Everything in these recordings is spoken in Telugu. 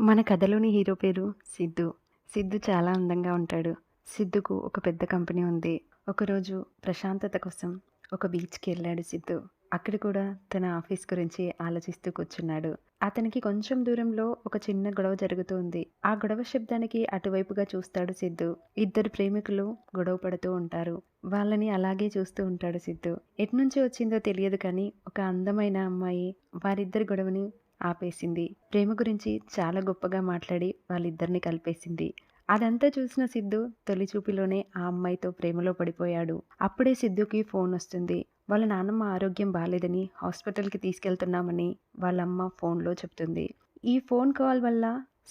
మన కథలోని హీరో పేరు సిద్ధు. సిద్ధు చాలా అందంగా ఉంటాడు. సిద్ధుకు ఒక పెద్ద కంపెనీ ఉంది. ఒకరోజు ప్రశాంతత కోసం ఒక బీచ్‌కెళ్ళాడు సిద్ధు. అక్కడ కూడా తన ఆఫీస్ గురించి ఆలోచిస్తూ కూర్చున్నాడు. అతనికి కొంచెం దూరంలో ఒక చిన్న గొడవ జరుగుతూ ఉంది. ఆ గొడవ శబ్దానికి అటువైపుగా చూస్తాడు సిద్ధు. ఇద్దరు ప్రేమికులు గొడవ పడుతూ ఉంటారు. వాళ్ళని అలాగే చూస్తూ ఉంటాడు సిద్ధు. ఎట్నుంచి వచ్చిందో తెలియదు కానీ ఒక అందమైన అమ్మాయి వారిద్దరి గొడవని ఆపేసింది. ప్రేమ గురించి చాలా గొప్పగా మాట్లాడి వాళ్ళిద్దరిని కలిపేసింది. అదంతా చూసిన సిద్ధు తొలి చూపులోనే ఆ అమ్మాయితో ప్రేమలో పడిపోయాడు. అప్పుడే సిద్ధుకి ఫోనొస్తుంది. వాళ్ళ నాన్నమ్మ ఆరోగ్యం బాలేదని హాస్పిటల్‌కి తీసుకెళ్తున్నామని వాళ్ళమ్మ ఫోన్‌లో చెప్తుంది. ఈ ఫోన్ కాల్ వల్ల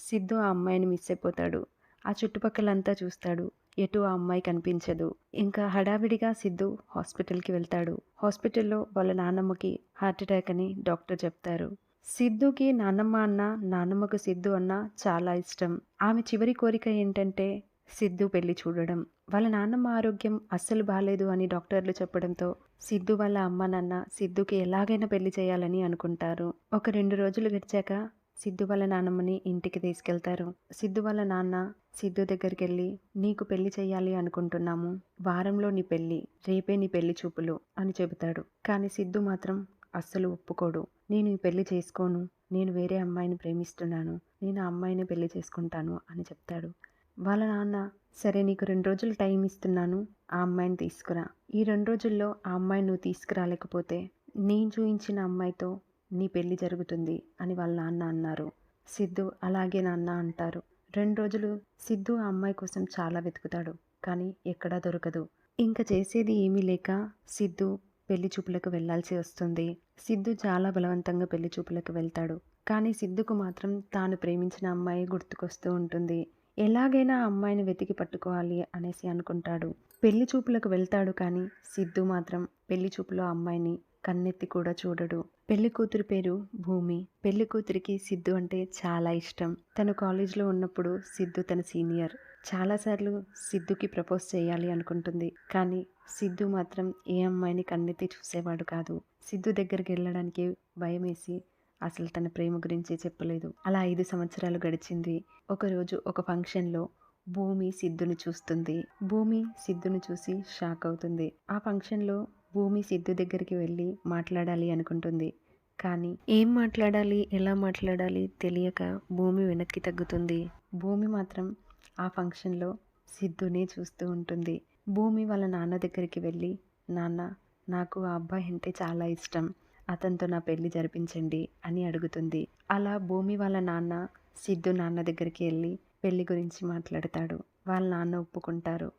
సిద్ధు ఆ అమ్మాయిని మిస్ అయిపోతాడు. ఆ చుట్టుపక్కలంతా చూస్తాడు. ఎటూ ఆ అమ్మాయి కనిపించదు. ఇంకా హడావిడిగా సిద్ధు హాస్పిటల్‌కి వెళ్తాడు. హాస్పిటల్‌లో వాళ్ళ నాన్నమ్మకి హార్ట్ అటాక్ అని డాక్టర్ చెప్తారు. సిద్ధుకి నాన్నమ్మ అన్న, నాన్నమ్మకు సిద్ధు అన్న చాలా ఇష్టం. ఆమె చివరి కోరిక ఏంటంటే సిద్ధు పెళ్లి చూడడం. వాళ్ళ నాన్నమ్మ ఆరోగ్యం అస్సలు బాలేదు అని డాక్టర్లు చెప్పడంతో సిద్ధు వాళ్ళ అమ్మ, నాన్న సిద్ధుకి ఎలాగైనా పెళ్లి చేయాలని అనుకుంటారు. ఒక 2 రోజులు గడిచాక సిద్ధు వాళ్ళ నాన్నమ్మని ఇంటికి తీసుకెళ్తారు. సిద్ధు వాళ్ళ నాన్న సిద్ధు దగ్గరికెళ్ళి "నీకు పెళ్లి చేయాలి అనుకుంటున్నాము. వారంలో నీ పెళ్లి. రేపే నీ పెళ్లి చూపులు" అని చెబుతాడు. కానీ సిద్ధు మాత్రం అస్సలు ఒప్పుకోడు. "నేను ఈ పెళ్లి చేసుకోను. నేను వేరే అమ్మాయిని ప్రేమిస్తున్నాను. నేను ఆ అమ్మాయినే పెళ్లి చేసుకుంటాను" అని చెప్తాడు. వాళ్ళ నాన్న "సరే నీకు 2 రోజులు టైం ఇస్తున్నాను. ఆ అమ్మాయిని తీసుకురా. ఈ 2 రోజుల్లో ఆ అమ్మాయిని నువ్వు తీసుకురాలేకపోతే నేను చూయించిన అమ్మాయితో నీ పెళ్లి జరుగుతుంది" అని వాళ్ళ నాన్న అన్నారు. సిద్ధు "అలాగే నాన్న" అంటారు. 2 రోజులు సిద్ధు ఆ అమ్మాయి కోసం చాలా వెతుకుతాడు. కానీ ఎక్కడా దొరకదు. ఇంక చేసేది ఏమీ లేక సిద్ధు పెళ్లి చూపులకు వెళ్ళాల్సి వస్తుంది. సిద్ధు చాలా బలవంతంగా పెళ్లి చూపులకు వెళ్తాడు. కానీ సిద్ధుకు మాత్రం తాను ప్రేమించిన అమ్మాయి గుర్తుకొస్తూ ఉంటుంది. ఎలాగైనా ఆ అమ్మాయిని వెతికి పట్టుకోవాలి అనేసి అనుకుంటాడు. పెళ్లి చూపులకు వెళ్తాడు కానీ సిద్ధు మాత్రం పెళ్లి చూపులో ఆ అమ్మాయిని కన్నెత్తి కూడా చూడడు. పెళ్లి కూతురు పేరు భూమి. పెళ్లి కూతురికి సిద్ధు అంటే చాలా ఇష్టం. తను కాలేజ్‌లో ఉన్నప్పుడు సిద్ధు తన సీనియర్. చాలాసార్లు సిద్ధుకి ప్రపోజ్ చేయాలి అనుకుంటుంది. కానీ సిద్ధు మాత్రం ఏ అమ్మాయిని కన్నెత్తి చూసేవాడు కాదు. సిద్ధు దగ్గరికెళ్ళడానికి భయమేసి అసలు తన ప్రేమ గురించి చెప్పలేదు. అలా 5 సంవత్సరాలు గడిచింది. ఒకరోజు ఒక ఫంక్షన్‌లో భూమి సిద్ధుని చూస్తుంది. భూమి సిద్ధుని చూసి షాక్ అవుతుంది. ఆ ఫంక్షన్‌లో భూమి సిద్ధు దగ్గరికి వెళ్ళి మాట్లాడాలి అనుకుంటుంది. కానీ ఏం మాట్లాడాలి, ఎలా మాట్లాడాలి తెలియక భూమి వెనక్కి తగ్గుతుంది. భూమి మాత్రం ఆ ఫంక్షన్‌లో సిద్ధునే చూస్తూ ఉంటుంది. భూమి వాళ్ళ నాన్న దగ్గరికి వెళ్ళి, "నాన్న, నాకు ఆ అబ్బాయి అంటే చాలా ఇష్టం. అతనితో నా పెళ్లి జరిపించండి" అని అడుగుతుంది. అలా భూమి వాళ్ళ నాన్న సిద్ధు నాన్న దగ్గరికి వెళ్ళి పెళ్లి గురించి మాట్లాడతాడు. వాళ్ళ నాన్న ఒప్పుకుంటారు.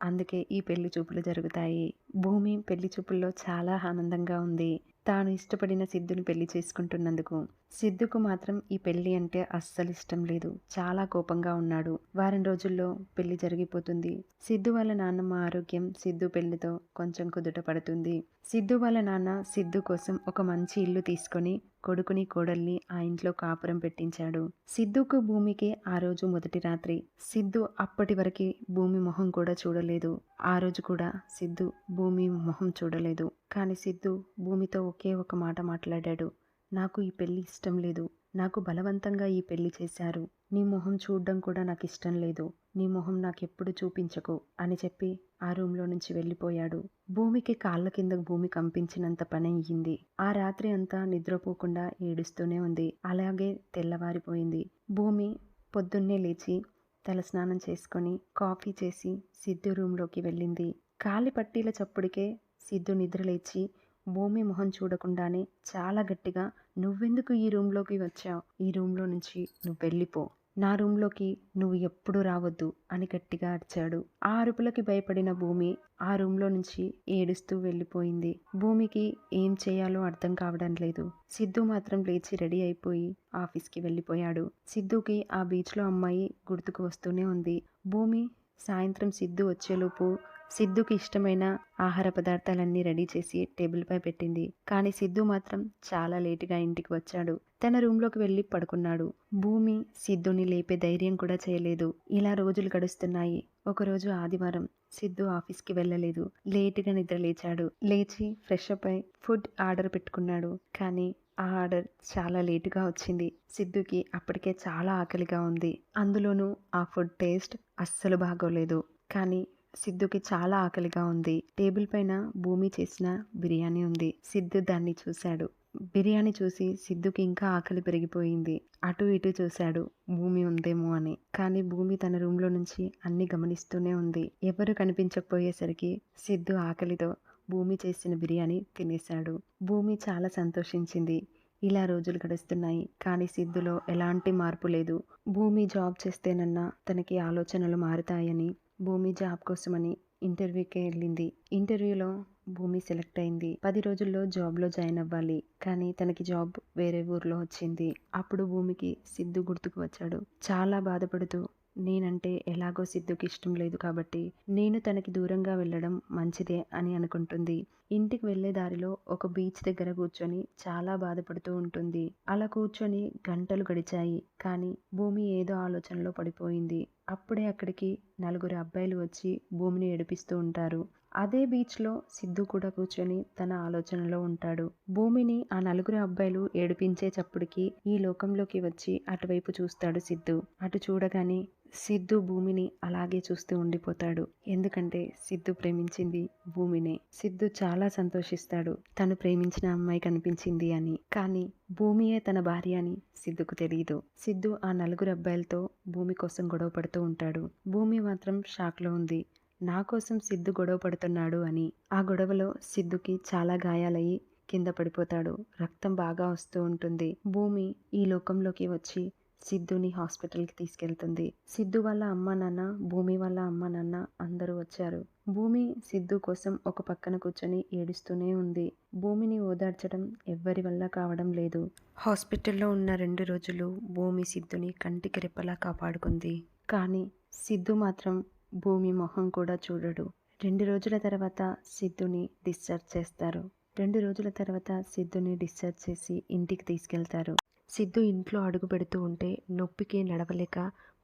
అందుకే ఈ పెళ్లి చూపులు జరుగుతాయి. భూమి పెళ్లి చూపుల్లో చాలా ఆనందంగా ఉంది. తాను ఇష్టపడిన సిద్ధుని పెళ్లి చేసుకుంటున్నందుకు. సిద్ధుకు మాత్రం ఈ పెళ్లి అంటే అస్సలు ఇష్టం లేదు. చాలా కోపంగా ఉన్నాడు. వారం రోజుల్లో పెళ్లి జరిగిపోతుంది. సిద్ధు వాళ్ళ నాన్నమ్మ ఆరోగ్యం సిద్ధు పెళ్లితో కొంచెం కుదుట పడుతుంది. సిద్ధు వాళ్ళ నాన్న సిద్ధు కోసం ఒక మంచి ఇల్లు తీసుకొని కొడుకుని, కోడల్ని ఆ ఇంట్లో కాపురం పెట్టించాడు. సిద్ధుకు, భూమికి ఆ రోజు మొదటి రాత్రి. సిద్ధు అప్పటి వరకి భూమి మొహం కూడా చూడలేదు. ఆ రోజు కూడా సిద్ధు భూమి మొహం చూడలేదు. కానీ సిద్ధు భూమితో ఒకే ఒక మాట మాట్లాడాడు. "నాకు ఈ పెళ్లి ఇష్టం లేదు. నాకు బలవంతంగా ఈ పెళ్లి చేశారు. నీ మొహం చూడ్డం కూడా నాకిష్టం లేదు. నీ మొహం నాకెప్పుడు చూపించకు" అని చెప్పి ఆ రూమ్‌లో నుంచి వెళ్ళిపోయాడు. భూమికి కాళ్ళ కింద భూమి కంపించినంత పనయ్యింది. ఆ రాత్రి అంతా నిద్రపోకుండా ఏడుస్తూనే ఉంది. అలాగే తెల్లవారిపోయింది. భూమి పొద్దున్నే లేచి తలస్నానం చేసుకొని కాఫీ చేసి సిద్ధు రూమ్‌లోకి వెళ్ళింది. కాలి పట్టీల చప్పుడుకే సిద్ధు నిద్రలేచి భూమి మొహం చూడకుండానే చాలా గట్టిగా "నువ్వెందుకు ఈ రూమ్‌లోకి వచ్చావు? ఈ రూమ్‌లో నుంచి నువ్వెళ్ళిపో. నా రూమ్‌లోకి నువ్వు ఎప్పుడూ రావద్దు" అని గట్టిగా అరిచాడు. ఆ అరుపులకి భయపడిన భూమి ఆ రూమ్‌లో నుంచి ఏడుస్తూ వెళ్ళిపోయింది. భూమికి ఏం చేయాలో అర్థం కావడం లేదు. సిద్ధు మాత్రం లేచి రెడీ అయిపోయి ఆఫీస్‌కి వెళ్ళిపోయాడు. సిద్ధుకి ఆ బీచ్‌లో అమ్మాయి గుర్తుకు వస్తూనే ఉంది. భూమి సాయంత్రం సిద్ధు వచ్చేలోపు సిద్ధుకి ఇష్టమైన ఆహార పదార్థాలన్నీ రెడీ చేసి టేబుల్‌పై పెట్టింది. కానీ సిద్ధు మాత్రం చాలా లేటుగా ఇంటికి వచ్చాడు. తన రూమ్‌లోకి వెళ్ళి పడుకున్నాడు. భూమి సిద్ధుని లేపే ధైర్యం కూడా చేయలేదు. ఇలా రోజులు గడుస్తున్నాయి. ఒకరోజు ఆదివారం. సిద్ధు ఆఫీస్‌కి వెళ్ళలేదు. లేటుగా నిద్ర లేచాడు. లేచి ఫ్రెష్ అప్ అయి ఫుడ్ ఆర్డర్ పెట్టుకున్నాడు. కానీ ఆ ఆర్డర్ చాలా లేటుగా వచ్చింది. సిద్ధుకి అప్పటికే చాలా ఆకలిగా ఉంది. అందులోనూ ఆ ఫుడ్ టేస్ట్ అస్సలు బాగోలేదు. కానీ సిద్ధుకి చాలా ఆకలిగా ఉంది. టేబుల్ పైన భూమి చేసిన బిర్యానీ ఉంది. సిద్ధు దాన్ని చూశాడు. బిర్యానీ చూసి సిద్ధుకి ఇంకా ఆకలి పెరిగిపోయింది. అటు ఇటు చూశాడు భూమి ఉందేమో అని. కానీ భూమి తన రూమ్లో నుంచి అన్ని గమనిస్తూనే ఉంది. ఎవరు కనిపించకపోయేసరికి సిద్ధు ఆకలితో భూమి చేసిన బిర్యానీ తినేశాడు. భూమి చాలా సంతోషించింది. ఇలా రోజులు గడుస్తున్నాయి. కానీ సిద్ధులో ఎలాంటి మార్పు లేదు. భూమి జాబ్ చేస్తేనన్నా తనకి ఆలోచనలు మారుతాయని భూమి జాబ్ కోసమని ఇంటర్వ్యూకి వెళ్ళింది. ఇంటర్వ్యూలో భూమి సెలెక్ట్ అయింది. 10 రోజుల్లో జాబ్లో జాయిన్ అవ్వాలి. కానీ తనకి జాబ్ వేరే ఊర్లో వచ్చింది. అప్పుడు భూమికి సిద్ధు గుర్తుకు వచ్చాడు. చాలా బాధపడుతూ నేనంటే ఎలాగో సిద్ధుకి ఇష్టం లేదు కాబట్టి నేను తనకి దూరంగా వెళ్ళడం మంచిదే అని అనుకుంటుంది. ఇంటికి వెళ్లే దారిలో ఒక బీచ్ దగ్గర కూర్చొని చాలా బాధపడుతూ ఉంటుంది. అలా కూర్చొని గంటలు గడిచాయి. కానీ భూమి ఏదో ఆలోచనలో పడిపోయింది. అప్పుడే అక్కడికి నలుగురు అబ్బాయిలు వచ్చి భూమిని ఏడిపిస్తూ ఉంటారు. అదే బీచ్లో సిద్ధు కూడా కూర్చొని తన ఆలోచనలో ఉంటాడు. భూమిని ఆ నలుగురు అబ్బాయిలు ఏడిపించే చప్పుడుకి ఈ లోకంలోకి వచ్చి అటువైపు చూస్తాడు సిద్ధు. అటు చూడగానే సిద్ధు భూమిని అలాగే చూస్తూ ఉండిపోతాడు. ఎందుకంటే సిద్ధు ప్రేమించింది భూమినే. సిద్ధు చాలా సంతోషిస్తాడు తను ప్రేమించిన అమ్మాయి కనిపించింది అని. కానీ భూమియే తన భార్య అని సిద్ధుకు తెలియదు. సిద్ధు ఆ నలుగురు అబ్బాయిలతో భూమి కోసం గొడవ పడుతూ ఉంటాడు. భూమి మాత్రం షాక్లో ఉంది. నా కోసం సిద్ధు గొడవ పడుతున్నాడు అని. ఆ గొడవలో సిద్ధుకి చాలా గాయాలయ్యి కింద పడిపోతాడు. రక్తం బాగా వస్తూ ఉంటుంది. భూమి ఈ లోకంలోకి వచ్చి సిద్ధుని హాస్పిటల్కి తీసుకెళ్తుంది. సిద్ధు వాళ్ళ అమ్మ నాన్న, భూమి వాళ్ళ అమ్మ నాన్న అందరూ వచ్చారు. భూమి సిద్ధు కోసం ఒక పక్కన కూర్చొని ఏడుస్తూనే ఉంది. భూమిని ఓదార్చడం ఎవ్వరి వల్ల కావడం లేదు. హాస్పిటల్లో ఉన్న 2 రోజులు భూమి సిద్ధుని కంటికి రెప్పలా కాపాడుకుంది. కానీ సిద్ధు మాత్రం భూమి మొహం కూడా చూడడు. 2 రోజుల తర్వాత సిద్ధుని డిశ్చార్జ్ చేస్తారు. 2 రోజుల తర్వాత సిద్ధుని డిశ్చార్జ్ చేసి ఇంటికి తీసుకెళ్తారు. సిద్ధు ఇంట్లో అడుగు పెడుతూ ఉంటే నొప్పికి నడవలేక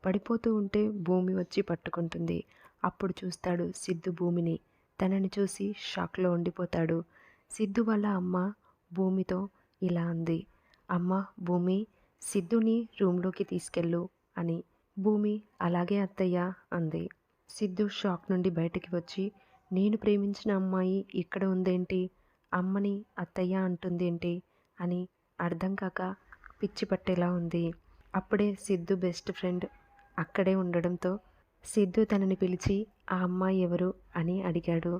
పడిపోతూ ఉంటే భూమి వచ్చి పట్టుకుంటుంది. అప్పుడు చూస్తాడు సిద్ధు భూమిని. తనని చూసి షాక్లో ఉండిపోతాడు. సిద్ధు వాళ్ళ అమ్మ భూమితో ఇలా అంది, అమ్మ భూమి, సిద్ధుని రూమ్లోకి తీసుకెళ్ళు అని. భూమి అలాగే అత్తయ్య అంది. సిద్ధు షాక్ నుండి బయటికి వచ్చి, నేను ప్రేమించిన అమ్మాయి ఇక్కడ ఉందేంటి, అమ్మని అత్తయ్య అంటుందేంటి అని అర్థం కాక పిచ్చి పట్టేలా ఉంది. అప్పుడే సిద్ధు బెస్ట్ ఫ్రెండ్ అక్కడే ఉండడంతో సిద్ధు తనని పిలిచి ఆ అమ్మాయి ఎవరు అని అడిగాడు.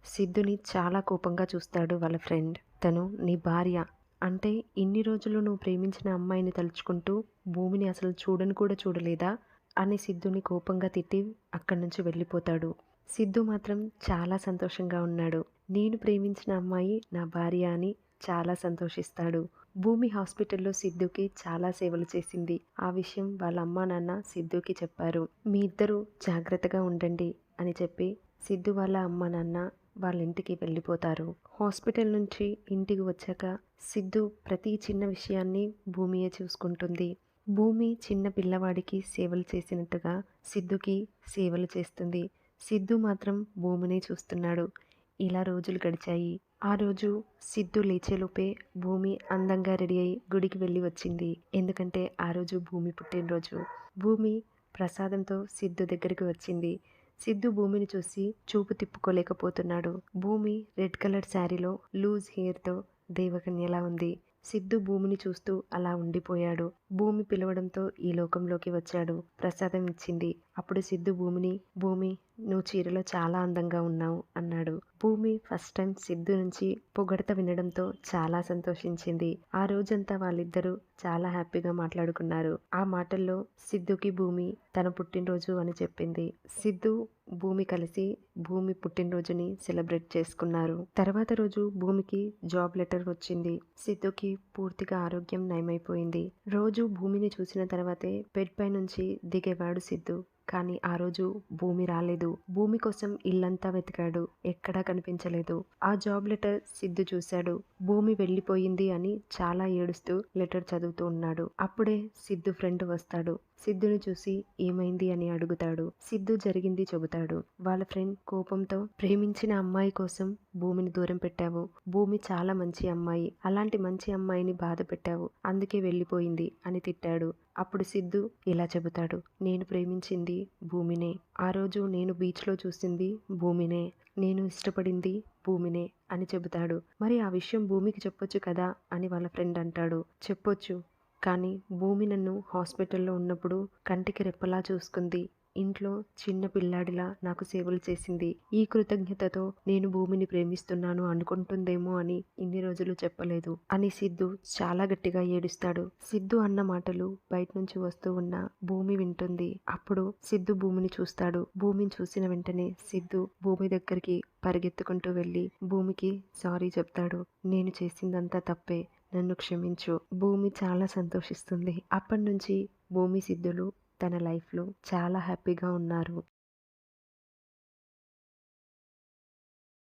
సిద్ధుని చాలా కోపంగా చూస్తాడు వాళ్ళ ఫ్రెండ్. తను నీ భార్య అంటే ఇన్ని రోజులు నువ్వు ప్రేమించిన అమ్మాయిని తలుచుకుంటూ భూమిని అసలు చూడని కూడా చూడలేదా అని సిద్ధుని కోపంగా తిట్టి అక్కడి నుంచి వెళ్ళిపోతాడు. సిద్ధు మాత్రం చాలా సంతోషంగా ఉన్నాడు. నేను ప్రేమించిన అమ్మాయి నా భార్య అని చాలా సంతోషిస్తాడు. భూమి హాస్పిటల్లో సిద్ధుకి చాలా సేవలు చేసింది. ఆ విషయం వాళ్ళ అమ్మా నాన్న సిద్ధుకి చెప్పారు. మీ ఇద్దరూ జాగ్రత్తగా ఉండండి అని చెప్పి సిద్ధు వాళ్ళ అమ్మా నాన్న వాళ్ళ ఇంటికి వెళ్ళిపోతారు. హాస్పిటల్ నుంచి ఇంటికి వచ్చాక సిద్ధు ప్రతి చిన్న విషయాన్ని భూమియే చూసుకుంటుంది. భూమి చిన్న పిల్లవాడికి సేవలు చేసినట్టుగా సిద్ధుకి సేవలు చేస్తుంది. సిద్ధు మాత్రం భూమిని చూస్తున్నాడు. ఇలా రోజులు గడిచాయి. ఆ రోజు సిద్ధు లేచేలోపే భూమి అందంగా రెడీ అయి గుడికి వెళ్ళి వచ్చింది. ఎందుకంటే ఆ రోజు భూమి పుట్టినరోజు. భూమి ప్రసాదంతో సిద్ధు దగ్గరికి వచ్చింది. సిద్ధు భూమిని చూసి చూపు తిప్పుకోలేకపోతున్నాడు. భూమి రెడ్ కలర్ శారీలో లూజ్ హెయిర్తో దేవకన్యలా ఉంది. సిద్ధు భూమిని చూస్తూ అలా ఉండిపోయాడు. భూమి పిలవడంతో ఈ లోకంలోకి వచ్చాడు. ప్రసాదం ఇచ్చింది. అప్పుడు సిద్ధు భూమిని, భూమి నువ్వు చీరలో చాలా అందంగా ఉన్నావు అన్నాడు. భూమి ఫస్ట్ టైం సిద్ధు నుంచి పొగడత వినడంతో చాలా సంతోషించింది. ఆ రోజంతా వాళ్ళిద్దరూ చాలా హ్యాపీగా మాట్లాడుకున్నారు. ఆ మాటల్లో సిద్ధుకి భూమి తన పుట్టినరోజు అని చెప్పింది. సిద్ధు భూమి కలిసి భూమి పుట్టినరోజుని సెలబ్రేట్ చేసుకున్నారు. తర్వాత రోజు భూమికి జాబ్ లెటర్ వచ్చింది. సిద్ధుకి పూర్తిగా ఆరోగ్యం నయమైపోయింది. రోజు భూమిని చూసిన తర్వాతే బెడ్ పై నుంచి దిగేవాడు సిద్ధు. కానీ ఆ రోజు భూమి రాలేదు. భూమి కోసం ఇల్లంతా వెతికాడు. ఎక్కడా కనిపించలేదు. ఆ జాబ్ లెటర్ సిద్ధు చూశాడు. భూమి వెళ్ళిపోయింది అని చాలా ఏడుస్తూ లెటర్ చదువుతూ ఉన్నాడు. అప్పుడే సిద్ధు ఫ్రెండ్ వస్తాడు. సిద్ధుని చూసి ఏమైంది అని అడుగుతాడు. సిద్ధు జరిగింది చెబుతాడు. వాళ్ళ ఫ్రెండ్ కోపంతో, ప్రేమించిన అమ్మాయి కోసం భూమిని దూరం పెట్టావు. భూమి చాలా మంచి అమ్మాయి. అలాంటి మంచి అమ్మాయిని బాధ పెట్టావు. అందుకే వెళ్ళిపోయింది అని తిట్టాడు. అప్పుడు సిద్ధు ఇలా చెబుతాడు. నేను ప్రేమించింది భూమినే. ఆ రోజు నేను బీచ్లో చూసింది భూమినే. నేను ఇష్టపడింది భూమినే అని చెబుతాడు. మరి ఆ విషయం భూమికి చెప్పొచ్చు కదా అని వాళ్ళ ఫ్రెండ్ అంటాడు. చెప్పొచ్చు, కానీ భూమి నన్ను హాస్పిటల్లో ఉన్నప్పుడు కంటికి రెప్పలా చూసుకుంది. ఇంట్లో చిన్న పిల్లాడిలా నాకు సేవలు చేసింది. ఈ కృతజ్ఞతతో నేను భూమిని ప్రేమిస్తున్నాను అనుకుంటుందేమో అని ఇన్ని రోజులు చెప్పలేదు అని సిద్ధు చాలా గట్టిగా ఏడుస్తాడు. సిద్ధు అన్న మాటలు బయట నుంచి వస్తూ ఉన్న భూమి వింటుంది. అప్పుడు సిద్ధు భూమిని చూస్తాడు. భూమిని చూసిన వెంటనే సిద్ధు భూమి దగ్గరికి పరిగెత్తుకుంటూ వెళ్ళి భూమికి సారీ చెప్తాడు. నేను చేసిందంతా తప్పే, నన్ను క్షమించు. భూమి చాలా సంతోషిస్తుంది. అప్పటి నుంచి భూమి సిద్ధులు తన లైఫ్లో చాలా హ్యాపీగా ఉన్నారు.